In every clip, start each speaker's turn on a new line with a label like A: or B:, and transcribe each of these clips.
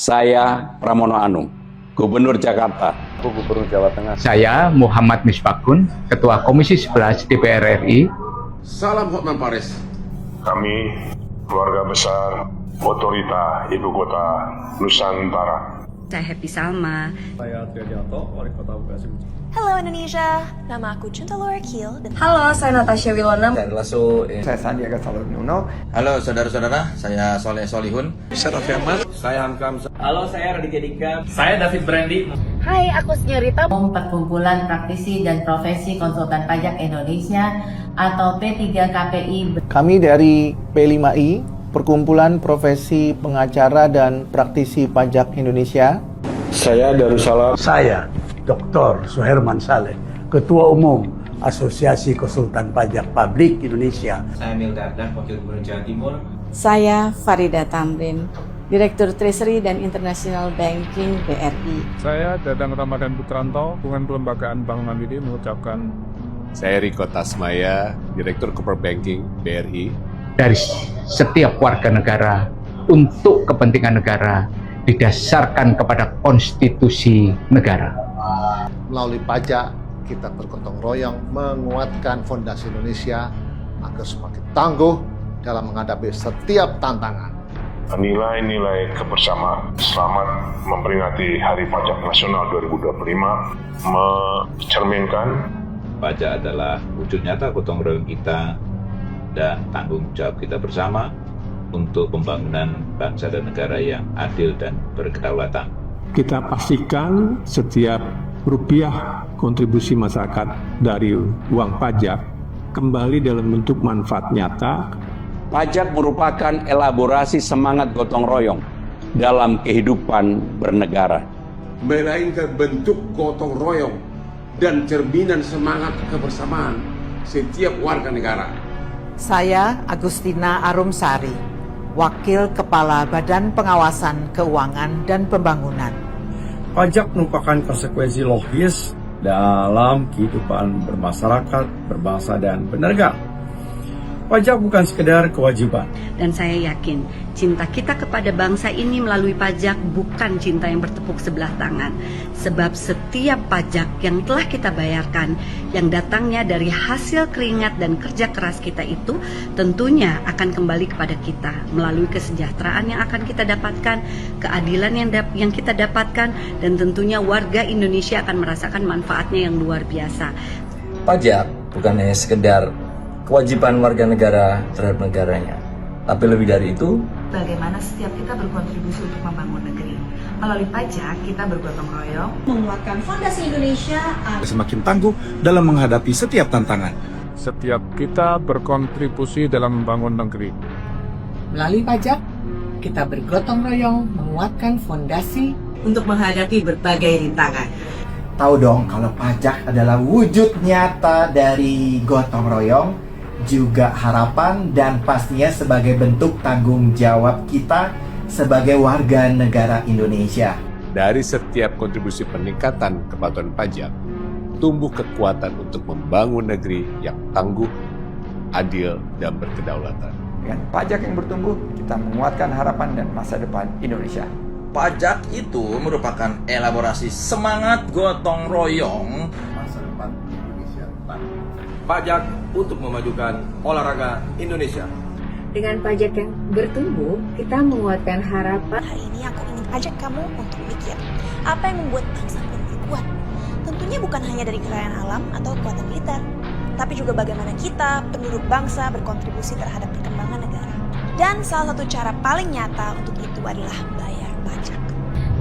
A: Saya Pramono Anung, Gubernur Jakarta.
B: Gubernur Jawa Tengah.
C: Saya Muhammad Misbakun, Ketua Komisi 11 DPR RI.
D: Salam Hotman Paris.
E: Kami, keluarga besar Otorita Ibu Kota Nusantara.
F: Saya Happy Salma.
G: Saya Triadianto, Wali Kota Bekasi.
H: Halo Indonesia, nama aku Junta Lorakil.
I: Halo, saya Natasha Wilona.
B: Saya Lasso.
J: Saya Sandiaga Salahuddin.
K: Halo saudara-saudara, saya Soleh Solihun.
B: Saya Raffi Ahmad.
D: Saya Hamkam.
L: Halo, saya Raditya Dika. Saya David Brandy.
M: Hai, aku Senyorita. Perkumpulan Praktisi dan Profesi Konsultan Pajak Indonesia atau P3KPI.
N: Kami dari P5I, Perkumpulan Profesi Pengacara dan Praktisi Pajak Indonesia.
O: Saya Darussalam.
P: Saya Dr. Suherman Saleh, Ketua Umum Asosiasi Konsultan Pajak Publik Indonesia.
Q: Saya Mildardan, Wakil Gubernur Jawa Timur.
R: Saya Farida Tamrin, Direktur Treasury dan International Banking BRI.
S: Saya Dadang Ramadan Putranto, Hubungan Kelembagaan Bank Mandiri mengucapkan.
T: Saya Riko Tasmaya, Direktur Corporate Banking BRI.
C: Dari setiap warga negara untuk kepentingan negara didasarkan kepada konstitusi negara.
U: Melalui pajak, kita bergotong royong menguatkan fondasi Indonesia agar semakin tangguh dalam menghadapi setiap tantangan.
E: Nilai-nilai kebersamaan. Selamat memperingati Hari Pajak Nasional 2025 mencerminkan
V: pajak adalah wujud nyata gotong royong kita dan tanggung jawab kita bersama untuk pembangunan bangsa dan negara yang adil dan berkedaulatan.
S: Kita pastikan setiap rupiah kontribusi masyarakat dari uang pajak kembali dalam bentuk manfaat nyata.
A: Pajak merupakan elaborasi semangat gotong royong dalam kehidupan bernegara.
D: Melainkan bentuk gotong royong dan cerminan semangat kebersamaan setiap warga negara.
W: Saya Agustina Arumsari, Wakil Kepala Badan Pengawasan Keuangan dan Pembangunan.
G: Pajak merupakan konsekuensi logis dalam kehidupan bermasyarakat, berbangsa, dan bernegara. Pajak bukan sekedar kewajiban.
F: Dan saya yakin cinta kita kepada bangsa ini melalui pajak bukan cinta yang bertepuk sebelah tangan. Sebab setiap pajak yang telah kita bayarkan, yang datangnya dari hasil keringat dan kerja keras kita itu, tentunya akan kembali kepada kita melalui kesejahteraan yang akan kita dapatkan, keadilan yang kita dapatkan, dan tentunya warga Indonesia akan merasakan manfaatnya yang luar biasa.
X: Pajak bukan hanya sekedar kewajiban warga negara terhadap negaranya, tapi lebih dari itu,
I: bagaimana setiap kita berkontribusi untuk membangun negeri. Melalui pajak, kita bergotong royong,
H: menguatkan fondasi Indonesia
B: semakin tangguh dalam menghadapi setiap tantangan.
S: Setiap kita berkontribusi dalam membangun negeri.
M: Melalui pajak, kita bergotong royong menguatkan fondasi
I: untuk menghadapi berbagai rintangan.
J: Tahu dong kalau pajak adalah wujud nyata dari gotong royong, juga harapan dan pastinya sebagai bentuk tanggung jawab kita sebagai warga negara Indonesia.
T: Dari setiap kontribusi peningkatan kepatuhan pajak, tumbuh kekuatan untuk membangun negeri yang tangguh, adil, dan berkedaulatan.
J: Dengan pajak yang bertumbuh, kita menguatkan harapan dan masa depan Indonesia.
K: Pajak itu merupakan elaborasi semangat gotong royong
U: masa depan Indonesia.
Q: Pajak untuk memajukan olahraga Indonesia.
I: Dengan pajak yang bertumbuh, kita menguatkan harapan.
H: Hari ini aku ingin ajak kamu untuk mikir, apa yang membuat bangsa menjadi kuat? Tentunya bukan hanya dari kekayaan alam atau kekuatan militer, tapi juga bagaimana kita, penduduk bangsa, berkontribusi terhadap perkembangan negara. Dan salah satu cara paling nyata untuk itu adalah bayar pajak.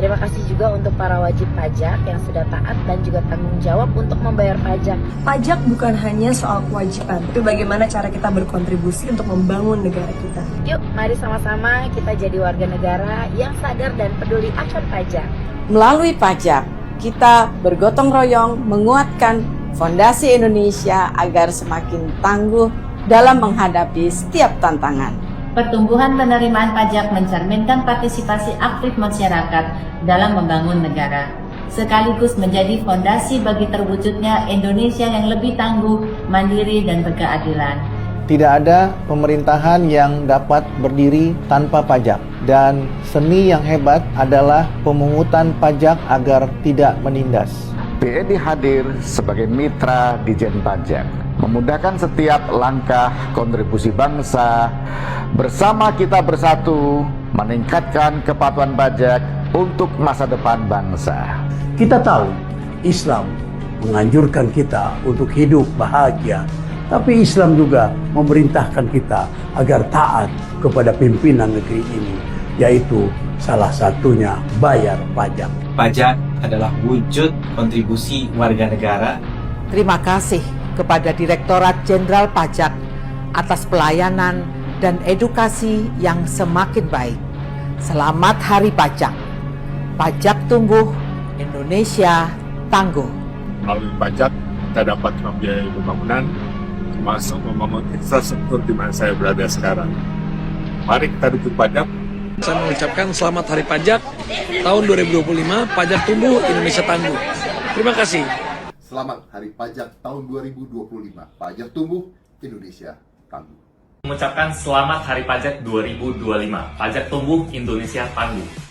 M: Terima kasih juga untuk para wajib pajak yang sudah taat dan juga tanggung jawab untuk membayar pajak.
I: Pajak bukan hanya soal kewajiban, tapi bagaimana cara kita berkontribusi untuk membangun negara kita.
M: Yuk, mari sama-sama kita jadi warga negara yang sadar dan peduli akan pajak.
R: Melalui pajak, kita bergotong royong menguatkan fondasi Indonesia agar semakin tangguh dalam menghadapi setiap tantangan.
M: Pertumbuhan penerimaan pajak mencerminkan partisipasi aktif masyarakat dalam membangun negara, sekaligus menjadi fondasi bagi terwujudnya Indonesia yang lebih tangguh, mandiri, dan berkeadilan.
N: Tidak ada pemerintahan yang dapat berdiri tanpa pajak. dan seni yang hebat adalah pemungutan pajak agar tidak menindas.
C: BNI hadir sebagai mitra Dijen Pajak, memudahkan setiap langkah kontribusi bangsa. Bersama kita bersatu, meningkatkan kepatuhan pajak untuk masa depan bangsa.
L: Kita tahu Islam menganjurkan kita untuk hidup bahagia, tapi Islam juga memerintahkan kita agar taat kepada pimpinan negeri ini, yaitu salah satunya bayar pajak.
O: Pajak adalah wujud kontribusi warga negara.
W: Terima kasih kepada Direktorat Jenderal Pajak atas pelayanan dan edukasi yang semakin baik. Selamat Hari Pajak. Pajak tumbuh, Indonesia tangguh.
T: Melalui pajak, kita dapat membiayai pembangunan, termasuk membangun infrastruktur di mana saya berada sekarang. Mari kita dukung pajak.
P: Saya mengucapkan selamat Hari Pajak tahun 2025, pajak tumbuh, Indonesia tangguh. Terima kasih.
Y: Selamat Hari Pajak tahun 2025, pajak tumbuh, Indonesia tangguh.
Z: Mengucapkan selamat Hari Pajak 2025, pajak tumbuh, Indonesia tangguh.